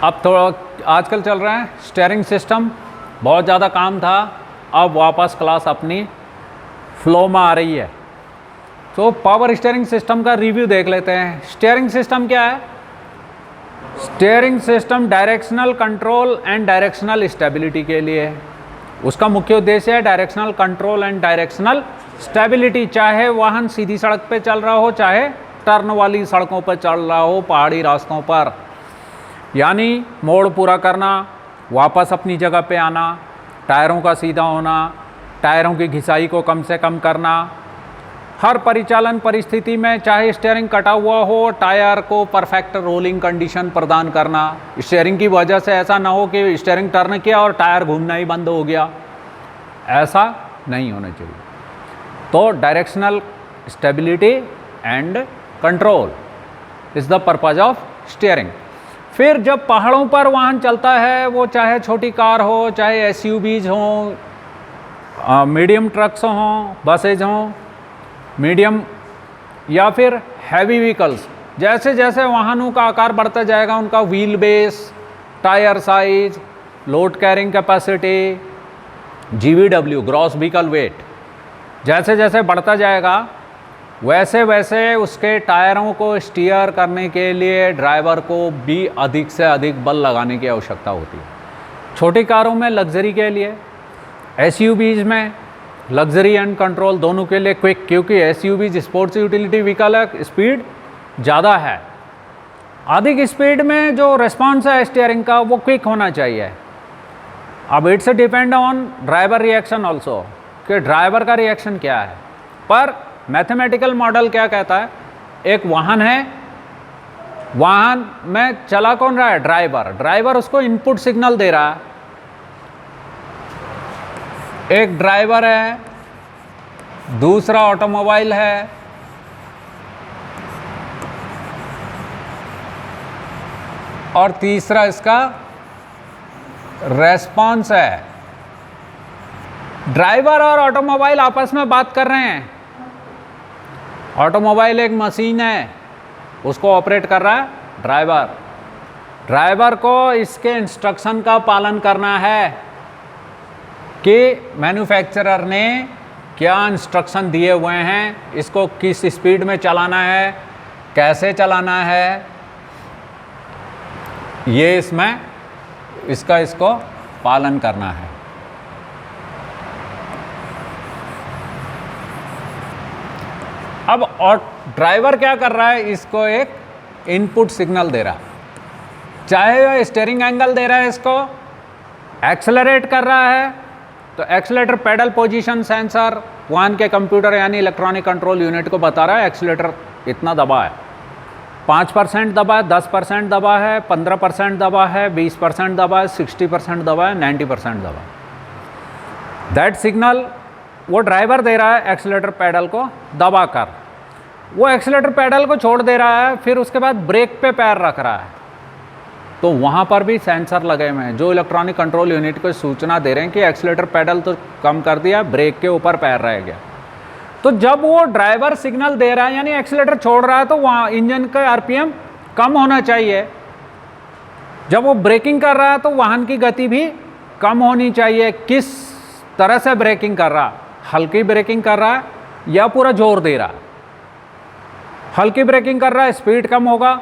अब थोड़ा आजकल चल रहा है स्टीयरिंग सिस्टम, बहुत ज़्यादा काम था, अब वापस क्लास अपनी फ्लो में आ रही है। तो पावर स्टीयरिंग सिस्टम का रिव्यू देख लेते हैं। स्टीयरिंग सिस्टम क्या है? Steering system directional control and directional stability के लिए है। उसका मुख्य उद्देश्य है directional control and directional stability. चाहे वाहन सीधी सड़क पे चल रहा हो, चाहे टर्न वाली सड़कों पर चल रहा हो, पहाड़ी रास्तों पर, यानी मोड़ पूरा करना, वापस अपनी जगह पे आना, टायरों का सीधा होना, टायरों की घिसाई को कम से कम करना। हर परिचालन परिस्थिति में चाहे स्टीयरिंग कटा हुआ हो, टायर को परफेक्ट रोलिंग कंडीशन प्रदान करना। स्टीयरिंग की वजह से ऐसा ना हो कि स्टीयरिंग टर्न किया और टायर घूमना ही बंद हो गया, ऐसा नहीं होना चाहिए। तो directional stability and control is the purpose of steering. फिर जब पहाड़ों पर वाहन चलता है, वो चाहे छोटी कार हो, चाहे एसयूवीज हों, मीडियम ट्रक्स हों, बसेज हों, मीडियम या फिर हैवी व्हीकल्स, जैसे जैसे वाहनों का आकार बढ़ता जाएगा, उनका wheel base, tyre size, load carrying capacity, GVW gross vehicle wait, जैसे जैसे बढ़ता जाएगा, वैसे वैसे उसके टायरों को स्टीयर करने के लिए ड्राइवर को भी अधिक से अधिक बल लगाने की आवश्यकता होती है। छोटी कारों में लग्जरी के लिए, एसयूवीज में लग्जरी एंड कंट्रोल दोनों के लिए क्विक, क्योंकि एसयूवीज स्पोर्ट्स यूटिलिटी व्हीकल है, स्पीड ज़्यादा है। अधिक स्पीड में जो रिस्पॉन्स है स्टीयरिंग का वो क्विक होना चाहिए। अब it's depend on driver reaction also, कि ड्राइवर का रिएक्शन क्या है। पर मैथमेटिकल मॉडल क्या कहता है? एक वाहन है, वाहन में चला कौन रहा है? ड्राइवर। ड्राइवर उसको इनपुट सिग्नल दे रहा है। एक ड्राइवर है, दूसरा ऑटोमोबाइल है, और तीसरा इसका रेस्पॉन्स है। ड्राइवर और ऑटोमोबाइल आपस में बात कर रहे हैं। ऑटोमोबाइल एक मशीन है, उसको ऑपरेट कर रहा है ड्राइवर। ड्राइवर को इसके इंस्ट्रक्शन का पालन करना है कि मैन्युफैक्चरर ने क्या इंस्ट्रक्शन दिए हुए हैं, इसको किस स्पीड में चलाना है, कैसे चलाना है, ये इसमें इसको पालन करना है। अब और ड्राइवर क्या कर रहा है? इसको एक इनपुट सिग्नल दे रहा है, चाहे वह स्टीयरिंग एंगल दे रहा है, इसको एक्सेलरेट कर रहा है तो एक्सेलेटर पेडल पोजीशन सेंसर वाहन के कंप्यूटर यानी इलेक्ट्रॉनिक कंट्रोल यूनिट को बता रहा है एक्सेलेटर इतना दबा है, 5% दबा है, 10% दबा है, 15% दबा है, 20% दबा है, 60% दबा है, 90% दबा है। दैट सिग्नल वो ड्राइवर दे रहा है एक्सेलेटर पेडल को दबाकर। वो एक्सेलेटर पेडल को छोड़ दे रहा है, फिर उसके बाद ब्रेक पे पैर रख रहा है, तो वहाँ पर भी सेंसर लगे हुए हैं जो इलेक्ट्रॉनिक कंट्रोल यूनिट को सूचना दे रहे हैं कि एक्सेलेटर पेडल तो कम कर दिया, ब्रेक के ऊपर पैर रह गया। तो जब वो ड्राइवर सिग्नल दे रहा है यानी एक्सेलेटर छोड़ रहा है, तो वहाँ इंजन का आरपीएम कम होना चाहिए। जब वो ब्रेकिंग कर रहा है तो वाहन की गति भी कम होनी चाहिए। किस तरह से ब्रेकिंग कर रहा है? हल्की ब्रेकिंग कर रहा है या पूरा जोर दे रहा है? हल्की ब्रेकिंग कर रहा है, स्पीड कम होगा,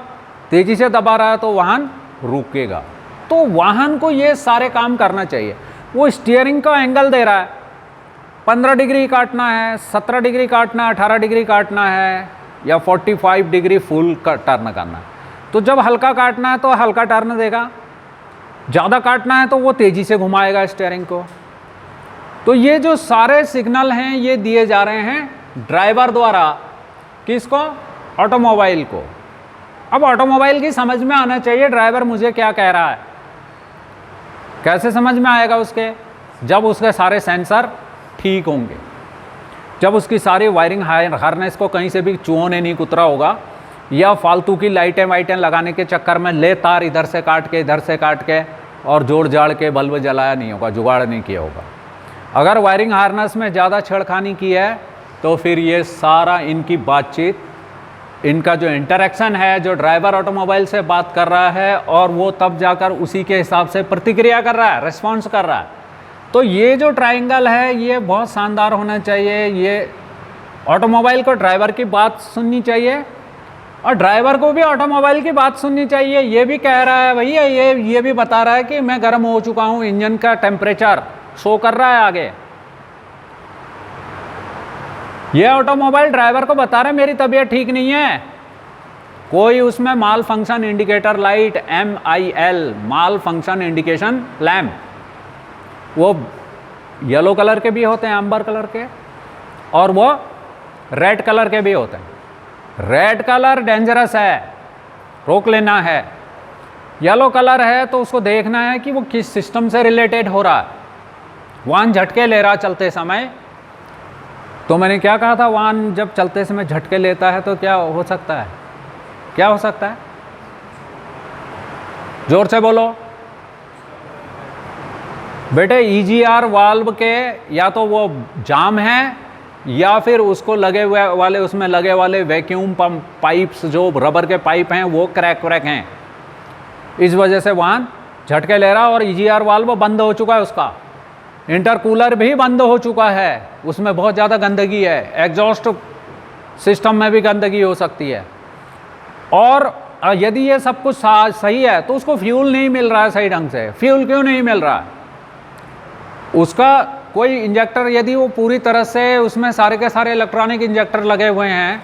तेजी से दबा रहा है तो वाहन रुकेगा। तो वाहन को ये सारे काम करना चाहिए। वो स्टीयरिंग का एंगल दे रहा है, 15 डिग्री काटना है, 17 डिग्री काटना है, 18 डिग्री काटना है, या 45 डिग्री फुल टर्न करना है। तो जब हल्का काटना है तो हल्का टर्न देगा, ज़्यादा काटना है तो वो तेज़ी से घुमाएगा स्टीयरिंग को। तो ये जो सारे सिग्नल हैं ये दिए जा रहे हैं ड्राइवर द्वारा, किसको? ऑटोमोबाइल को। अब ऑटोमोबाइल की समझ में आना चाहिए ड्राइवर मुझे क्या कह रहा है। कैसे समझ में आएगा उसके? जब उसके सारे सेंसर ठीक होंगे, जब उसकी सारी वायरिंग हार्नेस को कहीं से भी चूहों ने नहीं कुतरा होगा, या फालतू की लाइटें वाइटें लगाने के चक्कर में ले तार इधर से काट के इधर से काट के और जोड़ जाड़ के बल्ब जलाया नहीं होगा, जुगाड़ नहीं किया होगा। अगर वायरिंग हार्नेस में ज़्यादा छेड़खानी की है तो फिर ये सारा इनकी बातचीत इनका जो इंटरेक्शन है, जो ड्राइवर ऑटोमोबाइल से बात कर रहा है और वो तब जाकर उसी के हिसाब से प्रतिक्रिया कर रहा है, रिस्पॉन्स कर रहा है। तो ये जो ट्रायंगल है ये बहुत शानदार होना चाहिए। ये ऑटोमोबाइल को ड्राइवर की बात सुननी चाहिए और ड्राइवर को भी ऑटोमोबाइल की बात सुननी चाहिए। ये भी कह रहा है भैया, ये भी बता रहा है कि मैं गर्म हो चुका हूँ, इंजन का टेम्परेचर शो कर रहा है आगे। ये ऑटोमोबाइल ड्राइवर को बता रहा है मेरी तबीयत ठीक नहीं है। कोई उसमें माल फंक्शन इंडिकेटर लाइट MIL, माल फंक्शन इंडिकेशन लैम्प, वो येलो कलर के भी होते हैं, अंबर कलर के, और वो रेड कलर के भी होते हैं। रेड कलर डेंजरस है, रोक लेना है। येलो कलर है तो उसको देखना है कि वो किस सिस्टम से रिलेटेड हो रहा है। वाहन झटके ले रहा चलते समय, तो मैंने क्या कहा था, वाहन जब चलते समय झटके लेता है तो क्या हो सकता है, क्या हो सकता है? जोर से बोलो बेटे। EGR वाल्व के या तो वो जाम है या फिर उसको लगे हुए वाले, उसमें लगे वाले वैक्यूम पंप पाइप्स, जो रबर के पाइप हैं, वो क्रैक हैं। इस वजह से वाहन झटके ले रहा और EGR वाल्व बंद हो चुका है, उसका इंटरकूलर भी बंद हो चुका है, उसमें बहुत ज़्यादा गंदगी है, एग्जॉस्ट सिस्टम में भी गंदगी हो सकती है। और यदि ये सब कुछ सही है तो उसको फ्यूल नहीं मिल रहा है सही ढंग से। फ्यूल क्यों नहीं मिल रहा है? उसका कोई इंजेक्टर, यदि वो पूरी तरह से, उसमें सारे के सारे इलेक्ट्रॉनिक इंजेक्टर लगे हुए हैं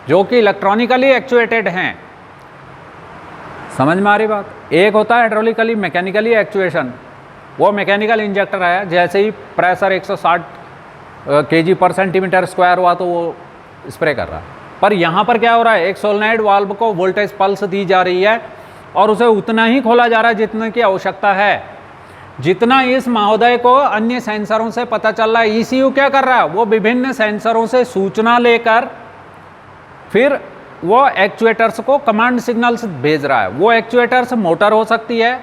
जो कि इलेक्ट्रॉनिकली एक्चुएटेड हैं। समझ में आ रही बात? एक होता है हाइड्रोलिकली मैकेनिकली एक्चुएशन, वो मैकेनिकल इंजेक्टर है, जैसे ही प्रेशर 160 kg/cm² हुआ तो वो स्प्रे कर रहा है। पर यहाँ पर क्या हो रहा है, एक सोलेनॉइड वाल्व को वोल्टेज पल्स दी जा रही है और उसे उतना ही खोला जा रहा है जितने की आवश्यकता है, जितना इस महोदय को अन्य सेंसरों से पता चल रहा है। ECU क्या कर रहा है, वो विभिन्न सेंसरों से सूचना लेकर फिर वो एक्चुएटर्स को कमांड सिग्नल्स भेज रहा है। वो एक्चुएटर्स मोटर हो सकती है,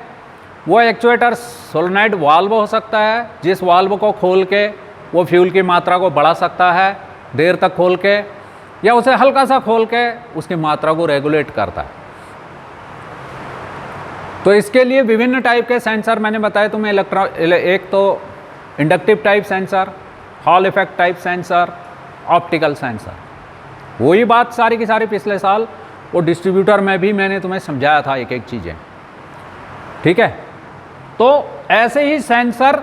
वो एक्चुएटर सोलेनॉइड वाल्व हो सकता है, जिस वाल्व को खोल के वो फ्यूल की मात्रा को बढ़ा सकता है देर तक खोल के, या उसे हल्का सा खोल के उसकी मात्रा को रेगुलेट करता है। तो इसके लिए विभिन्न टाइप के सेंसर मैंने बताए तुम्हें। एक तो inductive type sensor, hall effect type sensor, optical sensor. वही बात सारी की सारी पिछले साल वो डिस्ट्रीब्यूटर में भी मैंने तुम्हें समझाया था एक एक चीज़ें, ठीक है। तो ऐसे ही सेंसर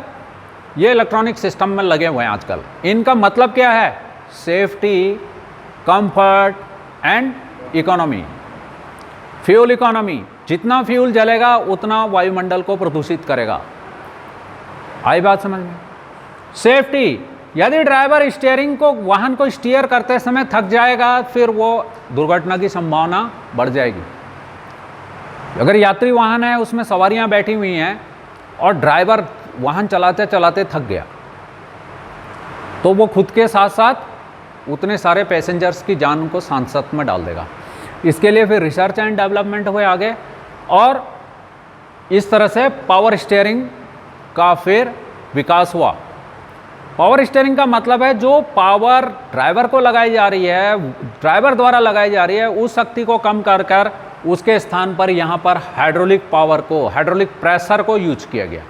ये इलेक्ट्रॉनिक सिस्टम में लगे हुए हैं आजकल। इनका मतलब क्या है, safety, comfort and economy. Fuel economy, जितना फ्यूल जलेगा उतना वायुमंडल को प्रदूषित करेगा। आई बात समझ में? सेफ्टी, यदि ड्राइवर स्टीयरिंग को, वाहन को स्टीयर करते समय थक जाएगा, फिर वो दुर्घटना की संभावना बढ़ जाएगी। अगर यात्री वाहन है, उसमें सवारियां बैठी हुई हैं और ड्राइवर वाहन चलाते चलाते थक गया, तो वो खुद के साथ साथ उतने सारे पैसेंजर्स की जान को सांसत में डाल देगा। इसके लिए फिर रिसर्च एंड डेवलपमेंट हुए आगे, और इस तरह से पावर स्टीयरिंग का फिर विकास हुआ। पावर स्टीयरिंग का मतलब है जो पावर ड्राइवर को लगाई जा रही है, ड्राइवर द्वारा लगाई जा रही है, उस शक्ति को कम कर कर उसके स्थान पर यहाँ पर हाइड्रोलिक पावर को, हाइड्रोलिक प्रेशर को यूज किया गया।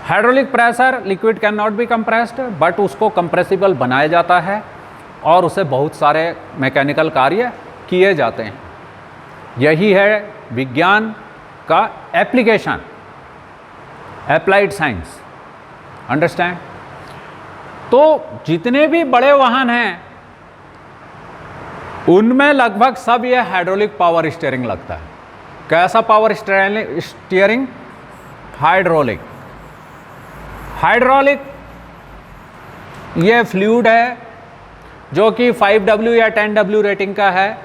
Hydraulic pressure, liquid can not be compressed, but उसको कंप्रेसिबल बनाया जाता है और उसे बहुत सारे मैकेनिकल कार्य किए जाते हैं। यही है विज्ञान का एप्लीकेशन, एप्लाइड साइंस। अंडरस्टैंड? तो जितने भी बड़े वाहन हैं उनमें लगभग सब ये हाइड्रोलिक पावर स्टीयरिंग लगता है। कैसा पावर स्टीयरिंग? हाइड्रोलिक। हाइड्रोलिक ये फ्लूइड है जो कि 5W या 10W रेटिंग का है,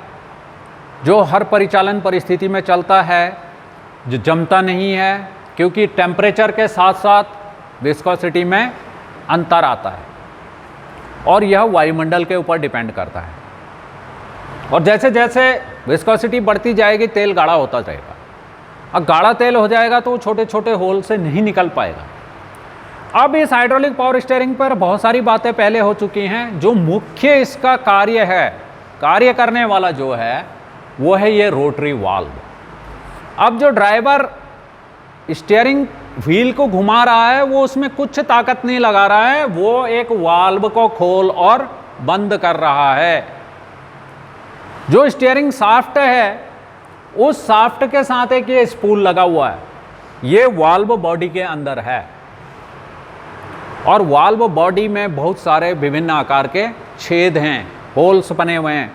जो हर परिचालन परिस्थिति में चलता है, जो जमता नहीं है, क्योंकि टेम्परेचर के साथ साथ विस्कोसिटी में अंतर आता है और यह वायुमंडल के ऊपर डिपेंड करता है। और जैसे जैसे विस्कोसिटी बढ़ती जाएगी तेल गाढ़ा होता जाएगा। अब गाढ़ा तेल हो जाएगा तो छोटे छोटे होल से नहीं निकल पाएगा। अब इस हाइड्रोलिक पावर स्टीयरिंग पर बहुत सारी बातें पहले हो चुकी हैं। जो मुख्य इसका कार्य है, कार्य करने वाला जो है वो है ये रोटरी वाल्व। अब जो ड्राइवर स्टीयरिंग व्हील को घुमा रहा है वो उसमें कुछ ताकत नहीं लगा रहा है, वो एक वाल्व को खोल और बंद कर रहा है। जो स्टीयरिंग शाफ्ट है उस शाफ्ट के साथ एक ये स्पूल लगा हुआ है, ये वाल्व बॉडी के अंदर है और वाल्व बॉडी में बहुत सारे विभिन्न आकार के छेद हैं, होल्स बने हुए हैं,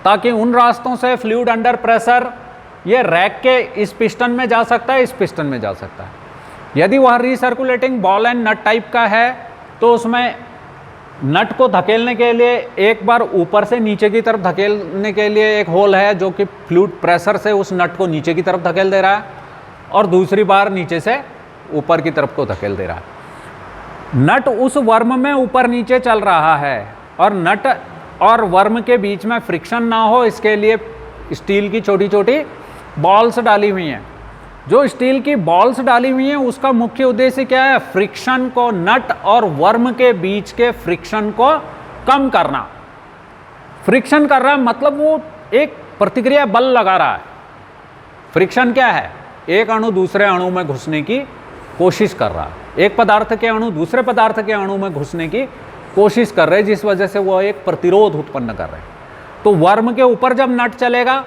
ताकि उन रास्तों से फ्लूइड अंडर प्रेशर ये रैक के इस पिस्टन में जा सकता है, इस पिस्टन में जा सकता है। यदि वह recirculating ball and nut type का है तो उसमें नट को धकेलने के लिए एक बार ऊपर से नीचे की तरफ धकेलने के लिए एक होल है जो कि फ्लूइड प्रेशर से उस नट को नीचे की तरफ धकेल दे रहा है और दूसरी बार नीचे से ऊपर की तरफ को धकेल दे रहा है। नट उस वर्म में ऊपर नीचे चल रहा है और नट और वर्म के बीच में फ्रिक्शन ना हो इसके लिए स्टील की छोटी छोटी बॉल्स डाली हुई हैं। जो स्टील की बॉल्स डाली हुई हैं उसका मुख्य उद्देश्य क्या है? फ्रिक्शन को, नट और वर्म के बीच के फ्रिक्शन को कम करना। फ्रिक्शन कर रहा है मतलब वो एक प्रतिक्रिया बल लगा रहा है। फ्रिक्शन क्या है? एक अणु दूसरे अणु में घुसने की कोशिश कर रहा है, एक पदार्थ के अणु दूसरे पदार्थ के अणु में घुसने की कोशिश कर रहे हैं, जिस वजह से वो एक प्रतिरोध उत्पन्न कर रहे हैं। तो वर्म के ऊपर जब नट चलेगा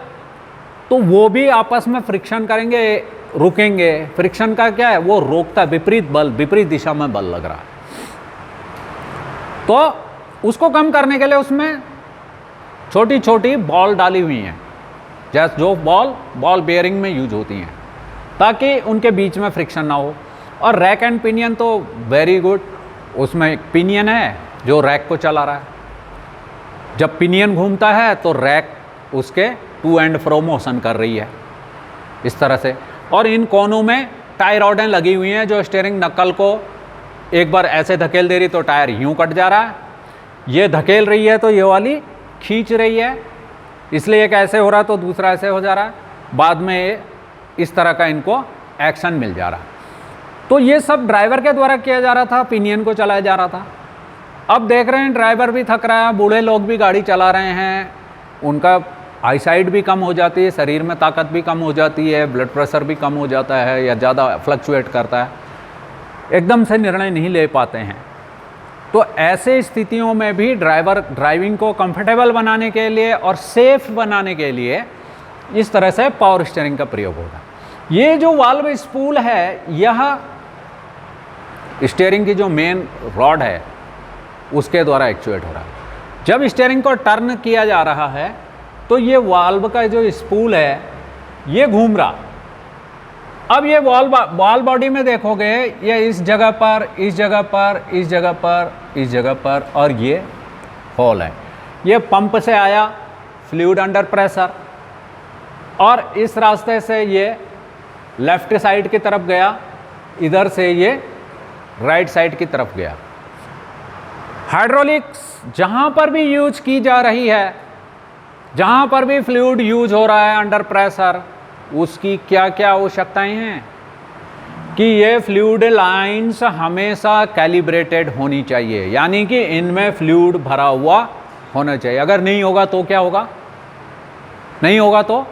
तो वो भी आपस में फ्रिक्शन करेंगे, रुकेंगे। फ्रिक्शन का क्या है? वो रोकता है, विपरीत बल, विपरीत दिशा में बल लग रहा है। तो उसको कम करने के लिए उसमें छोटी छोटी बॉल डाली हुई हैं, जैसे जो बॉल बेयरिंग में यूज होती हैं, ताकि उनके बीच में फ्रिक्शन ना हो। और रैक एंड पिनियन तो वेरी गुड, उसमें एक पिनियन है जो रैक को चला रहा है। जब पिनियन घूमता है तो रैक उसके टू एंड फ्रो मोशन कर रही है इस तरह से। और इन कोनों में टाई रॉडें लगी हुई हैं जो स्टीयरिंग नक्कल को एक बार ऐसे धकेल दे रही तो टायर यूं कट जा रहा है, ये धकेल रही है तो ये वाली खींच रही है, इसलिए एक ऐसे हो रहा है तो दूसरा ऐसे हो जा रहा है, बाद में इस तरह का इनको एक्शन मिल जा रहा है। तो ये सब ड्राइवर के द्वारा किया जा रहा था, पिनियन को चलाया जा रहा था। अब देख रहे हैं ड्राइवर भी थक रहा है, बूढ़े लोग भी गाड़ी चला रहे हैं, उनका आईसाइट भी कम हो जाती है, शरीर में ताकत भी कम हो जाती है, ब्लड प्रेशर भी कम हो जाता है या ज़्यादा फ्लक्चुएट करता है, एकदम से निर्णय नहीं ले पाते हैं। तो ऐसे स्थितियों में भी ड्राइवर ड्राइविंग को कंफर्टेबल बनाने के लिए और सेफ बनाने के लिए इस तरह से पावर स्टीयरिंग का प्रयोग होगा। ये जो वाल्व स्पूल है यह स्टीयरिंग की जो मेन रॉड है उसके द्वारा एक्चुएट हो रहा है। जब स्टीयरिंग को टर्न किया जा रहा है तो ये वाल्व का जो स्पूल है ये घूम रहा। अब ये वाल्व बॉडी में देखोगे ये इस जगह पर, इस जगह पर, इस जगह पर, इस जगह पर, और ये होल है। ये पंप से आया फ्लूइड अंडर प्रेशर और इस रास्ते से ये लेफ्ट साइड की तरफ गया, इधर से ये राइट साइड की तरफ गया। हाइड्रोलिक्स जहाँ पर भी यूज की जा रही है, जहाँ पर भी फ्लूइड यूज हो रहा है अंडर प्रेशर, उसकी क्या क्या आवश्यकताएं हैं कि ये फ्लूइड लाइंस हमेशा कैलिब्रेटेड होनी चाहिए, यानी कि इनमें फ्लूइड भरा हुआ होना चाहिए। अगर नहीं होगा तो क्या होगा? नहीं होगा तो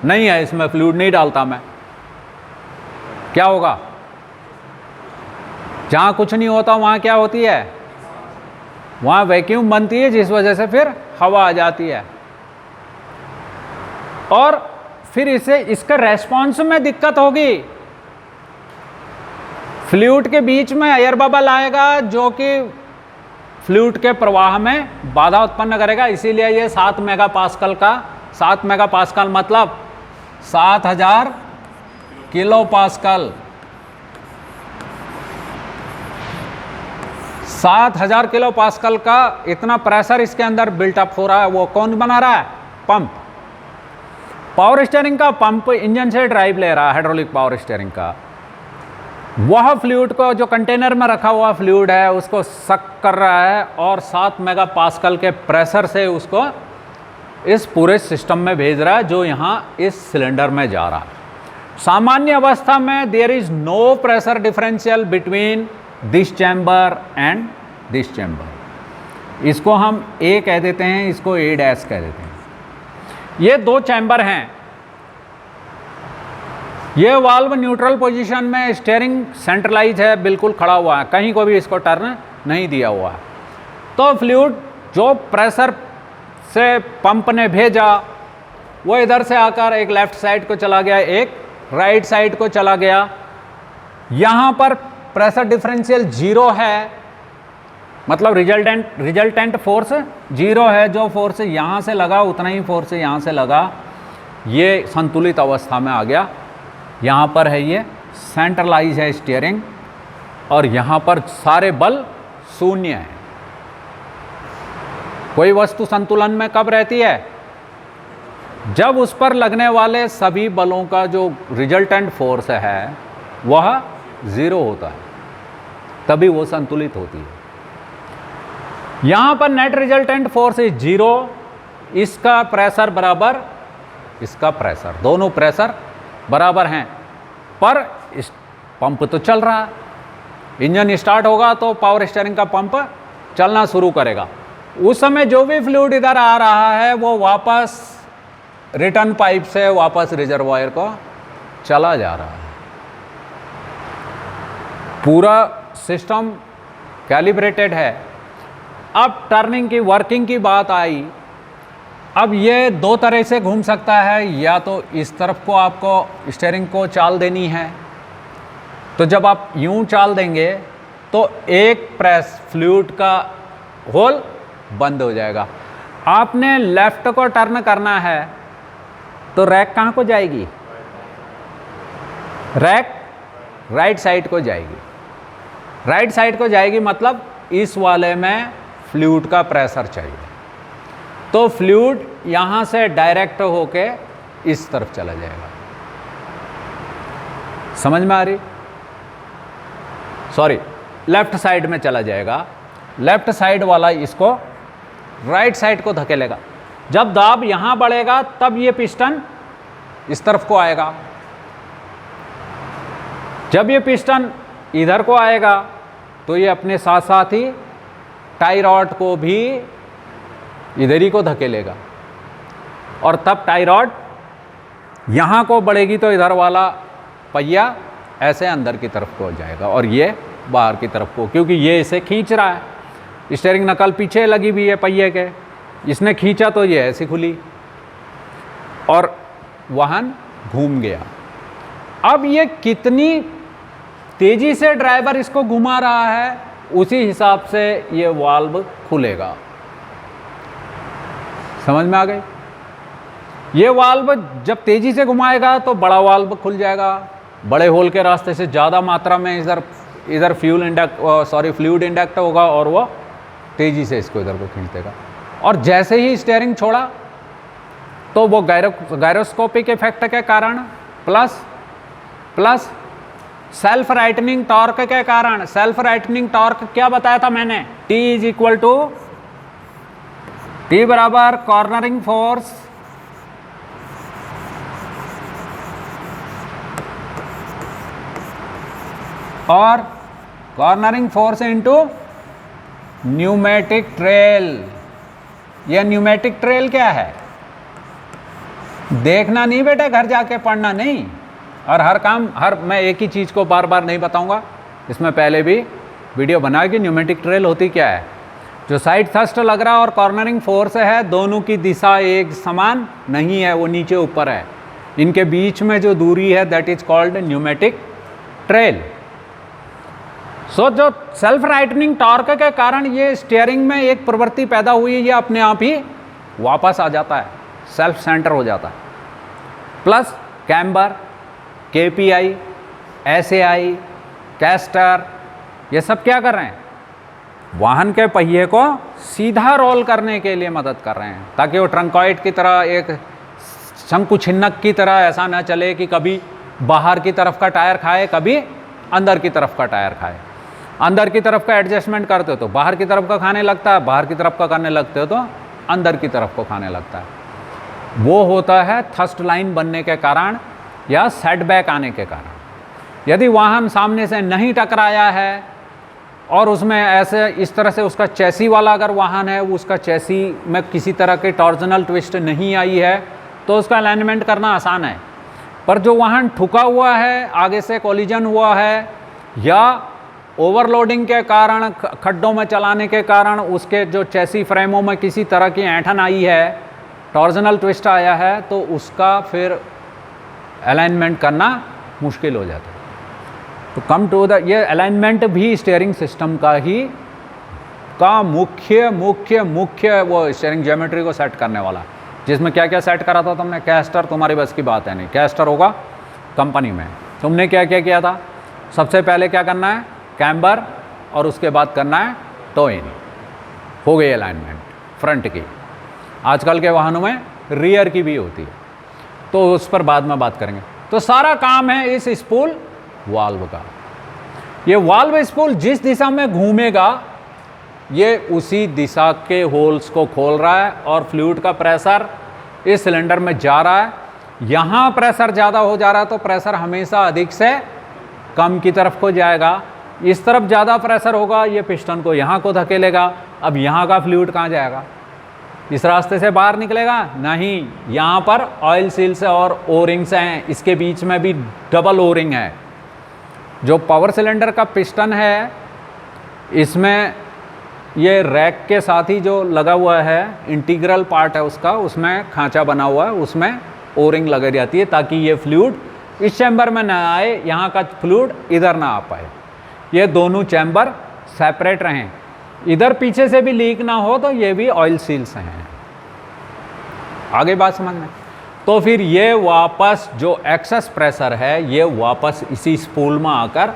नहीं है, इसमें फ्लूइड नहीं डालता मैं, क्या होगा? जहाँ कुछ नहीं होता वहाँ क्या होती है? वहाँ वैक्यूम बनती है, जिस वजह से फिर हवा आ जाती है और फिर इसका रेस्पॉन्स में दिक्कत होगी। फ्लूइड के बीच में एयर बबल आएगा जो कि फ्लूइड के प्रवाह में बाधा उत्पन्न करेगा। इसीलिए ये 7 मेगापास्कल का, 7 मेगापास्कल मतलब 7000 किलो पास्कल, 7000 किलो पास्कल का इतना प्रेशर इसके अंदर बिल्टअप हो रहा है। वो कौन बना रहा है? पंप। पावर स्टीयरिंग का पंप इंजन से ड्राइव ले रहा है, हाइड्रोलिक पावर स्टीयरिंग का। वह फ्लूइड को जो कंटेनर में रखा हुआ फ्लूइड है उसको सक कर रहा है और 7 मेगापास्कल के प्रेशर से उसको इस पूरे सिस्टम में भेज रहा है जो यहाँ इस सिलेंडर में जा रहा है। सामान्य अवस्था में there is no pressure differential between this chamber and this chamber. इसको हम ए कह देते हैं, इसको ए डैश कह देते हैं। ये दो चैम्बर हैं। ये वाल्व न्यूट्रल पोजीशन में, स्टीयरिंग सेंट्रलाइज है, बिल्कुल खड़ा हुआ है, कहीं को भी इसको टर्न नहीं दिया हुआ है। तो फ्लूइड जो प्रेशर से पंप ने भेजा वो इधर से आकर एक लेफ्ट साइड को चला गया, एक राइट साइड को चला गया। यहाँ पर प्रेशर डिफरेंशियल जीरो है, मतलब रिजल्टेंट फोर्स जीरो है। जो फोर्स यहाँ से लगा उतना ही फोर्स यहाँ से लगा, ये संतुलित अवस्था में आ गया। यहाँ पर है ये सेंट्रलाइज है स्टीयरिंग, और यहाँ पर सारे बल शून्य है। कोई वस्तु संतुलन में कब रहती है? जब उस पर लगने वाले सभी बलों का जो रिजल्टेंट फोर्स है वह ज़ीरो होता है, तभी वो संतुलित होती है। यहाँ पर net resultant force is zero, इसका प्रेशर बराबर इसका प्रेशर, दोनों प्रेशर बराबर हैं। पर इस पंप तो चल रहा है, इंजन स्टार्ट होगा तो पावर स्टीयरिंग का पंप चलना शुरू करेगा। उस समय जो भी फ्लूइड इधर आ रहा है वो वापस रिटर्न पाइप से वापस रिजर्वायर को चला जा रहा है। पूरा सिस्टम कैलिब्रेटेड है। अब टर्निंग की वर्किंग की बात आई। अब ये दो तरह से घूम सकता है, या तो इस तरफ को आपको स्टीयरिंग को चाल देनी है, तो जब आप यूं चाल देंगे तो एक प्रेस फ्लूइड का होल बंद हो जाएगा। आपने लेफ्ट को टर्न करना है तो रैक कहाँ को जाएगी? रैक राइट साइड को जाएगी। राइट साइड को जाएगी मतलब इस वाले में फ्लूइड का प्रेशर चाहिए, तो फ्लूइड यहाँ से डायरेक्ट होके इस तरफ चला जाएगा। समझ में आ रही? सॉरी, लेफ्ट साइड में चला जाएगा। लेफ्ट साइड वाला इसको राइट साइड को धकेलेगा। जब दाब यहाँ बढ़ेगा तब ये पिस्टन इस तरफ को आएगा। जब ये पिस्टन इधर को आएगा तो ये अपने साथ साथ ही टाई रॉड को भी इधर ही को धकेलेगा, और तब टाई रॉड यहाँ को बढ़ेगी तो इधर वाला पहिया ऐसे अंदर की तरफ को जाएगा और ये बाहर की तरफ को, क्योंकि ये इसे खींच रहा है। स्टीयरिंग नकल पीछे लगी हुई है पहिए के, इसने खींचा तो ये ऐसी खुली और वाहन घूम गया। अब ये कितनी तेजी से ड्राइवर इसको घुमा रहा है उसी हिसाब से ये वाल्व खुलेगा। समझ में आ गई? ये वाल्व जब तेजी से घुमाएगा तो बड़ा वाल्व खुल जाएगा, बड़े होल के रास्ते से ज़्यादा मात्रा में इधर फ्लूइड इंडक्ट होगा और वो तेजी से इसको इधर को खींच देगा। और जैसे ही स्टीयरिंग छोड़ा तो वो गायरोस्कोपिक इफेक्ट के कारण प्लस सेल्फ राइटनिंग टॉर्क के कारण, सेल्फ राइटनिंग टॉर्क क्या बताया था मैंने? T बराबर कॉर्नरिंग फोर्स और cornering force into pneumatic trail. यह न्यूमेटिक ट्रेल क्या है? देखना नहीं बेटा, घर जाके पढ़ना नहीं। और मैं एक ही चीज़ को बार बार नहीं बताऊंगा, इसमें पहले भी वीडियो बनाया कि न्यूमेटिक ट्रेल होती क्या है। जो साइड थ्रस्ट लग रहा और कॉर्नरिंग फोर्स है, दोनों की दिशा एक समान नहीं है, वो नीचे ऊपर है। इनके बीच में जो दूरी है that is called pneumatic trail. So जो सेल्फ राइटनिंग टॉर्क के कारण ये स्टीयरिंग में एक प्रवृत्ति पैदा हुई, ये अपने आप ही वापस आ जाता है, सेल्फ सेंटर हो जाता है। Plus camber, KPI, SAI, castor, ये सब क्या कर रहे हैं? वाहन के पहिए को सीधा रोल करने के लिए मदद कर रहे हैं, ताकि वो ट्रंकॉइड की तरह, एक शंकु छिन्नक की तरह ऐसा ना चले कि कभी बाहर की तरफ का टायर खाए, कभी अंदर की तरफ का टायर खाए। अंदर की तरफ का एडजस्टमेंट करते हो तो बाहर की तरफ का खाने लगता है, बाहर की तरफ का करने लगते हो तो अंदर की तरफ को खाने लगता है। वो होता है थ्रस्ट लाइन बनने के कारण या सेटबैक आने के कारण। यदि वाहन सामने से नहीं टकराया है और उसमें ऐसे इस तरह से उसका चैसी वाला अगर वाहन है, वो उसका चैसी में किसी तरह की टॉर्जनल ट्विस्ट नहीं आई है तो उसका अलाइनमेंट करना आसान है। पर जो वाहन ठुका हुआ है, आगे से कोलिजन हुआ है या ओवरलोडिंग के कारण, खड्डों में चलाने के कारण उसके जो चैसी फ्रेमों में किसी तरह की ऐंठन आई है, टॉर्जनल ट्विस्ट आया है, तो उसका फिर अलाइनमेंट करना मुश्किल हो जाता है। तो कम टू द, ये अलाइनमेंट भी स्टीयरिंग सिस्टम का ही मुख्य वो स्टीयरिंग ज्योमेट्री को सेट करने वाला, जिसमें क्या क्या सेट करा था तुमने। कैस्टर तुम्हारी बस की बात है नहीं, कैस्टर होगा कंपनी में। तुमने क्या क्या किया था, सबसे पहले क्या करना है, कैम्बर, और उसके बाद करना है टो इन। हो गई अलाइनमेंट फ्रंट की। आजकल के वाहनों में रियर की भी होती है, तो उस पर बाद में बात करेंगे। तो सारा काम है इस स्पूल वाल्व का। ये वाल्व स्पूल जिस दिशा में घूमेगा, ये उसी दिशा के होल्स को खोल रहा है और फ्लूइड का प्रेशर इस सिलेंडर में जा रहा है। यहाँ प्रेशर ज़्यादा हो जा रहा है तो प्रेशर हमेशा अधिक से कम की तरफ को जाएगा। इस तरफ ज़्यादा प्रेशर होगा, ये पिस्टन को यहाँ को धकेलेगा। अब यहाँ का फ्लूइड कहाँ जाएगा, इस रास्ते से बाहर निकलेगा नहीं, यहाँ पर ऑयल सील्स और ओरिंग्स हैं, इसके बीच में भी डबल ओरिंग है। जो पावर सिलेंडर का पिस्टन है, इसमें ये रैक के साथ ही जो लगा हुआ है, इंटीग्रल पार्ट है उसका, उसमें खांचा बना हुआ है, उसमें ओरिंग लगी जाती है ताकि ये फ्लूइड इस चैम्बर में ना आए, यहाँ का फ्लूइड इधर ना आ पाए। ये दोनों चैम्बर सेपरेट रहें, इधर पीछे से भी लीक ना हो, तो ये भी ऑयल सील्स हैं। आगे बात समझ में। तो फिर ये वापस जो एक्सेस प्रेशर है, ये वापस इसी स्पूल में आकर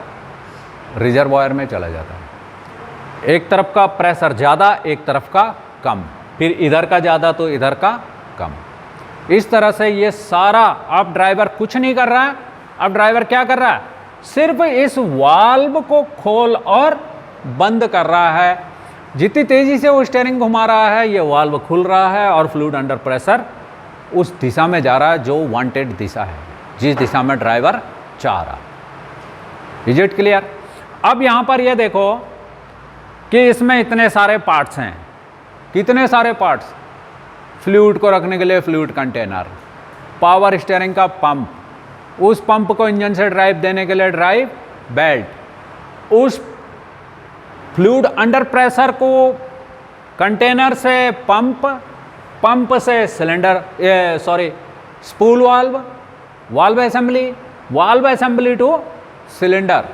रिजर्वॉयर में चला जाता है। एक तरफ का प्रेशर ज़्यादा, एक तरफ का कम, फिर इधर का ज़्यादा तो इधर का कम। इस तरह से ये सारा, अब ड्राइवर कुछ नहीं कर रहा है, अब ड्राइवर क्या कर रहा है, सिर्फ इस वाल्व को खोल और बंद कर रहा है। जितनी तेज़ी से वो स्टीयरिंग घुमा रहा है, ये वाल्व खुल रहा है और फ्लूइड अंडर प्रेशर उस दिशा में जा रहा है जो वांटेड दिशा है, जिस दिशा में ड्राइवर चाह रहा। Is it clear. अब यहाँ पर ये देखो कि इसमें इतने सारे पार्ट्स हैं, कितने सारे पार्ट्स, फ्लूइड को रखने के लिए फ्लूइड कंटेनर, पावर स्टीयरिंग का पंप, उस पंप को इंजन से ड्राइव देने के लिए ड्राइव बेल्ट, उस फ्लूइड अंडर प्रेशर को कंटेनर से पंप, पंप से cylinder, spool valve, valve assembly two cylinder,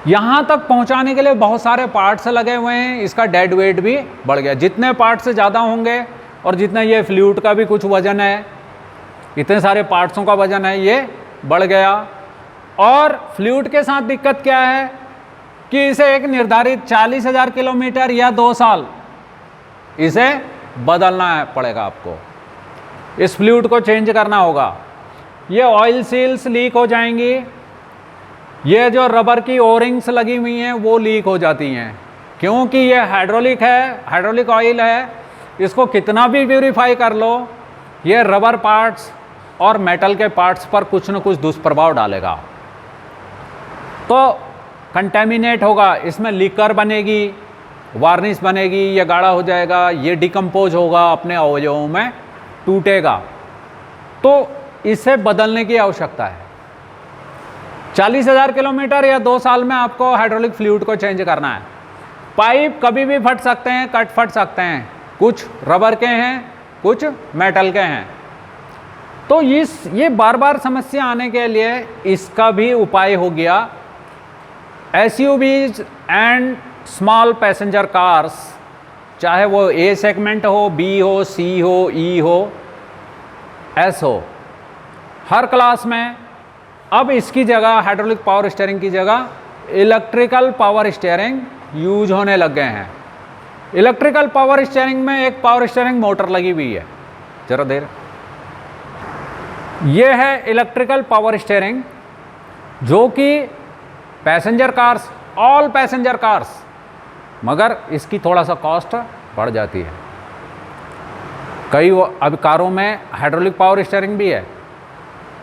यहाँ तक पहुँचाने के लिए बहुत सारे पार्ट्स लगे हुए हैं। इसका डेड वेट भी बढ़ गया, जितने पार्ट्स ज़्यादा होंगे और जितना ये फ्लूइड का भी कुछ वजन है, इतने सारे पार्ट्सों का वजन है, ये बढ़ गया। और फ्लूइड के साथ दिक्कत क्या है कि इसे एक निर्धारित 40,000 किलोमीटर या 2 साल इसे बदलना पड़ेगा आपको, इस फ्लूइड को चेंज करना होगा। ये ऑयल सील्स लीक हो जाएंगी, ये जो रबर की ओरिंग्स लगी हुई हैं वो लीक हो जाती हैं, क्योंकि ये हाइड्रोलिक है, हाइड्रोलिक ऑयल है। इसको कितना भी प्यूरीफाई कर लो, ये रबर पार्ट्स और मेटल के पार्ट्स पर कुछ न कुछ दुष्प्रभाव डालेगा, तो कंटेमिनेट होगा, इसमें लीकर बनेगी, वार्निश बनेगी, ये गाढ़ा हो जाएगा, ये डिकम्पोज होगा, अपने अवयवों में टूटेगा। तो इसे बदलने की आवश्यकता है। 40,000 किलोमीटर या 2 साल में आपको हाइड्रोलिक फ्लूइड को चेंज करना है। पाइप कभी भी फट सकते हैं, कट फट सकते हैं, कुछ रबर के हैं, कुछ मेटल के हैं। तो ये बार बार समस्या आने के लिए इसका भी उपाय हो गया। SUVs and small passenger cars, चाहे वो A सेगमेंट हो, B हो, C हो, E हो, S हो, हर क्लास में अब इसकी जगह, हाइड्रोलिक पावर स्टीयरिंग की जगह इलेक्ट्रिकल पावर स्टीयरिंग यूज होने लग गए हैं। इलेक्ट्रिकल पावर स्टीयरिंग में एक पावर स्टीयरिंग मोटर लगी हुई है, जरा देर, ये है इलेक्ट्रिकल पावर स्टीयरिंग, जो कि passenger cars, all passenger cars, मगर इसकी थोड़ा सा कॉस्ट बढ़ जाती है। कई अब कारों में हाइड्रोलिक पावर स्टीयरिंग भी है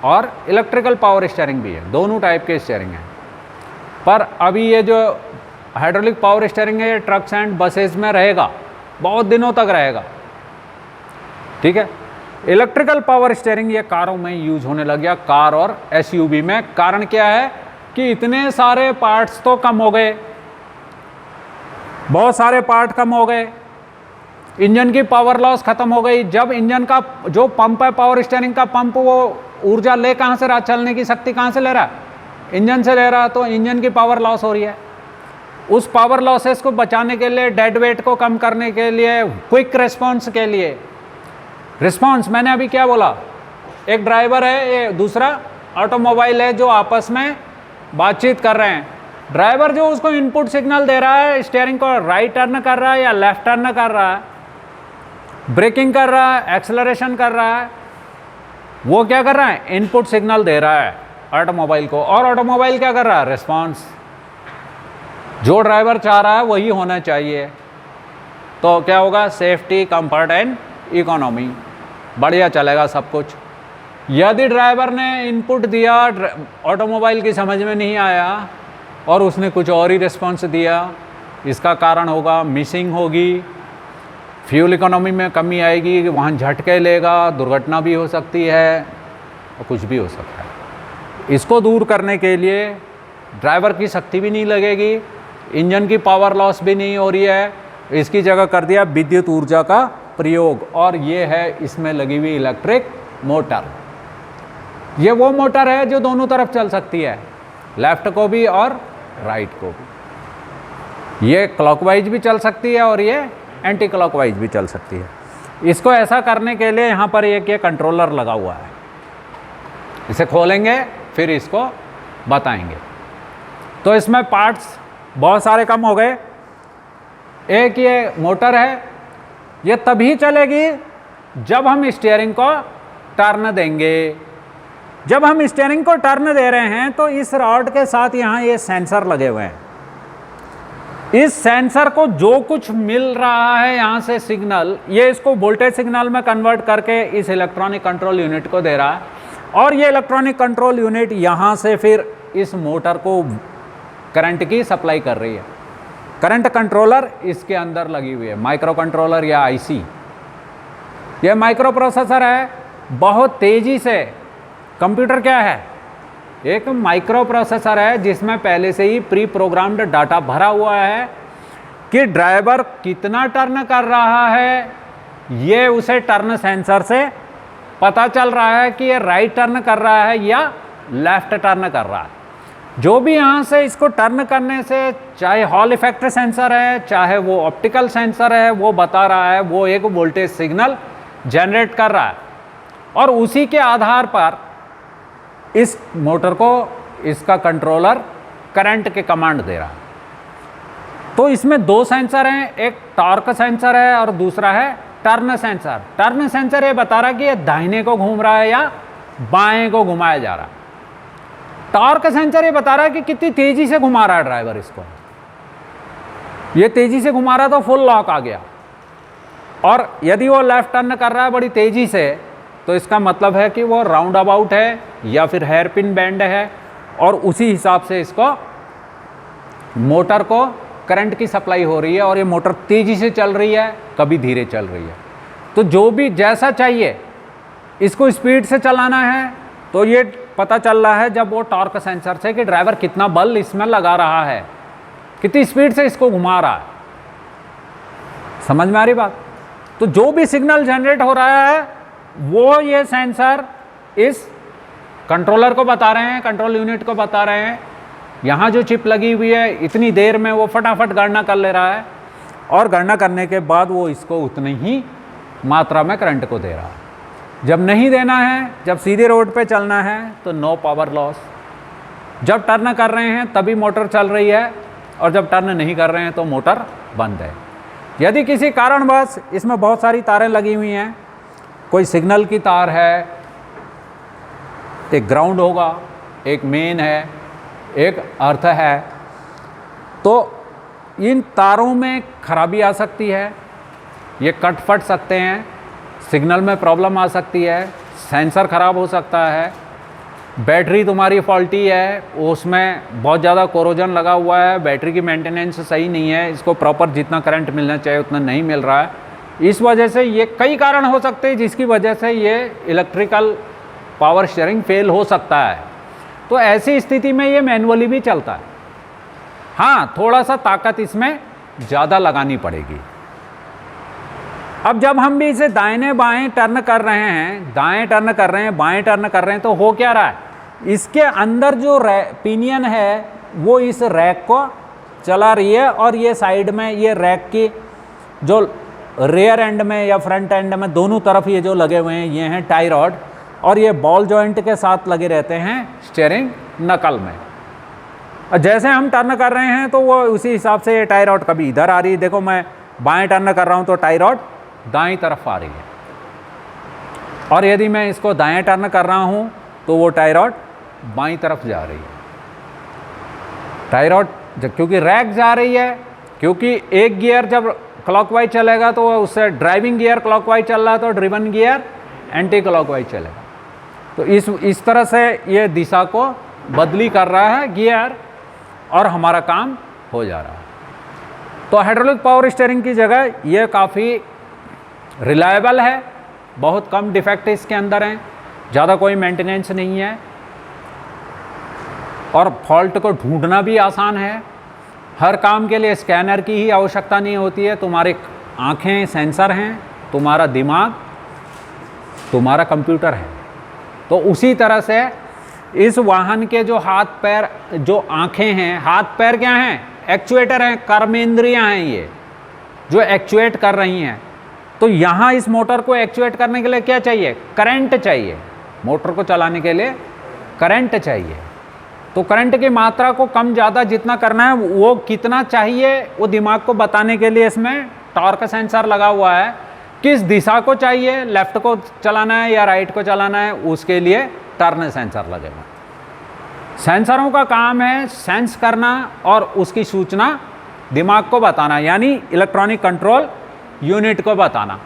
और इलेक्ट्रिकल पावर स्टीयरिंग भी है, दोनों टाइप के स्टीयरिंग हैं। पर अभी ये जो हाइड्रोलिक पावर स्टीयरिंग है, ट्रक्स एंड बसेस में रहेगा, बहुत दिनों तक रहेगा, ठीक है। इलेक्ट्रिकल पावर स्टीयरिंग ये कारों में यूज होने लग गया, कार और एसयूवी में। कारण क्या है कि इतने सारे पार्ट्स तो कम हो गए, बहुत सारे पार्ट कम हो गए, इंजन की पावर लॉस खत्म हो गई। जब इंजन का जो पंप है, पावर स्टीयरिंग का पंप, वो ऊर्जा ले कहाँ से रहा, चलने की शक्ति कहाँ से ले रहा है, इंजन से ले रहा, तो इंजन की पावर लॉस हो रही है। उस पावर लॉसेस को बचाने के लिए, डेड वेट को कम करने के लिए, क्विक रिस्पॉन्स के लिए, रिस्पॉन्स मैंने अभी क्या बोला, एक ड्राइवर है, ये दूसरा ऑटोमोबाइल है जो आपस में बातचीत कर रहे हैं। ड्राइवर जो उसको इनपुट सिग्नल दे रहा है, स्टीयरिंग को राइट टर्न कर रहा है या लेफ्ट टर्न कर रहा है, ब्रेकिंग कर रहा है, एक्सेलरेशन कर रहा है, वो क्या कर रहा है, इनपुट सिग्नल दे रहा है ऑटोमोबाइल को, और ऑटोमोबाइल क्या कर रहा है, रिस्पॉन्स। जो ड्राइवर चाह रहा है वही होना चाहिए, तो क्या होगा, सेफ्टी, कंफर्ट एंड इकोनॉमी, बढ़िया चलेगा सब कुछ। यदि ड्राइवर ने इनपुट दिया, ऑटोमोबाइल की समझ में नहीं आया और उसने कुछ और ही रिस्पॉन्स दिया, इसका कारण होगा मिसिंग होगी, फ्यूल इकोनॉमी में कमी आएगी, वाहन झटके लेगा, दुर्घटना भी हो सकती है और कुछ भी हो सकता है। इसको दूर करने के लिए ड्राइवर की शक्ति भी नहीं लगेगी, इंजन की पावर लॉस भी नहीं हो रही है, इसकी जगह कर दिया विद्युत ऊर्जा का प्रयोग, और ये है इसमें लगी हुई इलेक्ट्रिक मोटर। ये वो मोटर है जो दोनों तरफ चल सकती है, लेफ्ट को भी और राइट को भी। ये क्लॉकवाइज भी चल सकती है और ये एंटी क्लॉकवाइज भी चल सकती है। इसको ऐसा करने के लिए यहाँ पर एक ये कंट्रोलर लगा हुआ है, इसे खोलेंगे फिर इसको बताएंगे। तो इसमें पार्ट्स बहुत सारे कम हो गए। एक ये मोटर है, ये तभी चलेगी जब हम स्टीयरिंग को टर्न देंगे। जब हम स्टीयरिंग को टर्न दे रहे हैं तो इस रॉड के साथ यहाँ ये सेंसर लगे हुए हैं। इस सेंसर को जो कुछ मिल रहा है यहाँ से सिग्नल, ये इसको वोल्टेज सिग्नल में कन्वर्ट करके इस इलेक्ट्रॉनिक कंट्रोल यूनिट को दे रहा है, और ये इलेक्ट्रॉनिक कंट्रोल यूनिट यहाँ से फिर इस मोटर को करंट की सप्लाई कर रही है। करंट कंट्रोलर इसके अंदर लगी हुई है, माइक्रो कंट्रोलर या आईसी। यह माइक्रो प्रोसेसर है, बहुत तेजी से। कंप्यूटर क्या है, एक माइक्रो प्रोसेसर है जिसमें पहले से ही प्री प्रोग्राम्ड डाटा भरा हुआ है कि ड्राइवर कितना टर्न कर रहा है, ये उसे टर्न सेंसर से पता चल रहा है कि ये राइट टर्न कर रहा है या लेफ्ट टर्न कर रहा है। जो भी यहाँ से इसको टर्न करने से, चाहे हॉल इफेक्ट सेंसर है, चाहे वो ऑप्टिकल सेंसर है, वो बता रहा है, वो एक वोल्टेज सिग्नल जनरेट कर रहा है, और उसी के आधार पर इस मोटर को इसका कंट्रोलर करंट के कमांड दे रहा है। तो इसमें दो सेंसर हैं, एक टॉर्क सेंसर है और दूसरा है टर्न सेंसर। टर्न सेंसर ये बता रहा है कि ये दाहिने को घूम रहा है या बाएं को घुमाया जा रहा है। टॉर्क सेंसर ये बता रहा है कि कितनी तेजी से घुमा रहा है ड्राइवर इसको। ये तेजी से घुमा रहा है तो फुल लॉक आ गया, और यदि वो लेफ्ट टर्न कर रहा है बड़ी तेजी से तो इसका मतलब है कि वो राउंड अबाउट है या फिर हेयर पिन बैंड है, और उसी हिसाब से इसको मोटर को करंट की सप्लाई हो रही है, और ये मोटर तेजी से चल रही है, कभी धीरे चल रही है। तो जो भी जैसा चाहिए, इसको स्पीड से चलाना है तो ये पता चल रहा है जब वो टॉर्क सेंसर से कि ड्राइवर कितना बल इसमें लगा रहा है, कितनी स्पीड से इसको घुमा रहा है। समझ में आ रही बात? तो जो भी सिग्नल जनरेट हो रहा है वो ये सेंसर इस कंट्रोलर को बता रहे हैं, कंट्रोल यूनिट को बता रहे हैं। यहाँ जो चिप लगी हुई है, इतनी देर में वो फटाफट गणना कर ले रहा है, और गणना करने के बाद वो इसको उतनी ही मात्रा में करंट को दे रहा है। जब नहीं देना है, जब सीधे रोड पे चलना है तो नो पावर लॉस। जब टर्न कर रहे हैं तभी मोटर चल रही है, और जब टर्न नहीं कर रहे हैं तो मोटर बंद है। यदि किसी कारणवश इसमें बहुत सारी तारें लगी हुई हैं, कोई सिग्नल की तार है, एक ग्राउंड होगा, एक मेन है, एक अर्थ है, तो इन तारों में खराबी आ सकती है, ये कट फट सकते हैं, सिग्नल में प्रॉब्लम आ सकती है, सेंसर ख़राब हो सकता है, बैटरी तुम्हारी फॉल्टी है, उसमें बहुत ज़्यादा कोरोजन लगा हुआ है, बैटरी की मेंटेनेंस सही नहीं है, इसको प्रॉपर जितना करंट मिलना चाहिए उतना नहीं मिल रहा है। इस वजह से ये कई कारण हो सकते हैं जिसकी वजह से ये इलेक्ट्रिकल पावर स्टीयरिंग फेल हो सकता है। तो ऐसी स्थिति में ये मैनुअली भी चलता है। हाँ, थोड़ा सा ताकत इसमें ज़्यादा लगानी पड़ेगी। अब जब हम भी इसे दाहिने बाएं टर्न कर रहे हैं, दाएं टर्न कर रहे हैं, बाएं टर्न कर रहे हैं, तो हो क्या रहा है, इसके अंदर जो पिनियन है वो इस रैक को चला रही है, और ये साइड में ये रैक की जो रेयर एंड में या फ्रंट एंड में दोनों तरफ ये जो लगे हुए हैं ये हैं टाई रॉड, और ये बॉल जॉइंट के साथ लगे रहते हैं स्टीयरिंग नकल में। और जैसे हम टर्न कर रहे हैं तो वो उसी हिसाब से ये टाई रॉड कभी इधर आ रही है, देखो मैं बाएं टर्न कर रहा हूँ तो टाई रॉड दाएं तरफ आ रही है, और यदि मैं इसको दाएं टर्न कर रहा हूँ तो वो टाई रॉड बाईं तरफ जा रही है। टाई रॉड क्योंकि रैक जा रही है, क्योंकि एक गियर जब क्लॉकवाइज चलेगा तो उससे ड्राइविंग गियर क्लॉकवाइज चल रहा है तो ड्रिवन गियर एंटी क्लॉकवाइज चलेगा। तो इस तरह से ये दिशा को बदली कर रहा है गियर, और हमारा काम हो जा रहा है। तो हाइड्रोलिक पावर स्टीयरिंग की जगह ये काफ़ी रिलायबल है, बहुत कम डिफेक्ट इसके अंदर हैं, ज़्यादा कोई मेंटेनेंस नहीं है, और फॉल्ट को ढूंढना भी आसान है। हर काम के लिए स्कैनर की ही आवश्यकता नहीं होती है, तुम्हारी आँखें सेंसर हैं, तुम्हारा दिमाग तुम्हारा कंप्यूटर है। तो उसी तरह से इस वाहन के जो हाथ पैर, जो आँखें हैं, हाथ पैर क्या हैं, एक्चुएटर हैं, कर्मेंद्रियाँ हैं ये जो एक्चुएट कर रही हैं। तो यहाँ इस मोटर को एक्चुएट करने के लिए क्या चाहिए, करंट चाहिए। मोटर को चलाने के लिए करंट चाहिए। तो करंट की मात्रा को कम ज़्यादा जितना करना है वो कितना चाहिए, वो दिमाग को बताने के लिए इसमें टॉर्क सेंसर लगा हुआ है। किस दिशा को चाहिए, लेफ्ट को चलाना है या राइट को चलाना है, उसके लिए टर्न सेंसर लगेगा। सेंसरों का काम है सेंस करना और उसकी सूचना दिमाग को बताना, यानी इलेक्ट्रॉनिक कंट्रोल यूनिट को बताना।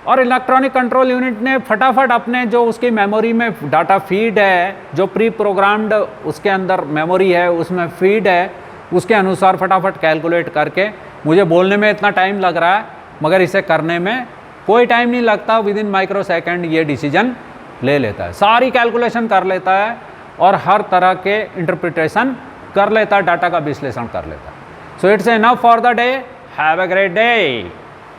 और इलेक्ट्रॉनिक कंट्रोल यूनिट ने फटाफट अपने जो उसकी मेमोरी में डाटा फीड है, जो प्री प्रोग्राम्ड उसके अंदर मेमोरी है उसमें फीड है, उसके अनुसार फटाफट कैलकुलेट करके, मुझे बोलने में इतना टाइम लग रहा है मगर इसे करने में कोई टाइम नहीं लगता, विद इन माइक्रो सेकेंड ये डिसीजन ले लेता है, सारी कैलकुलेशन कर लेता है और हर तरह के इंटरप्रिटेशन कर लेता है, डाटा का विश्लेषण कर लेता है। So it's enough for the day, have a great day.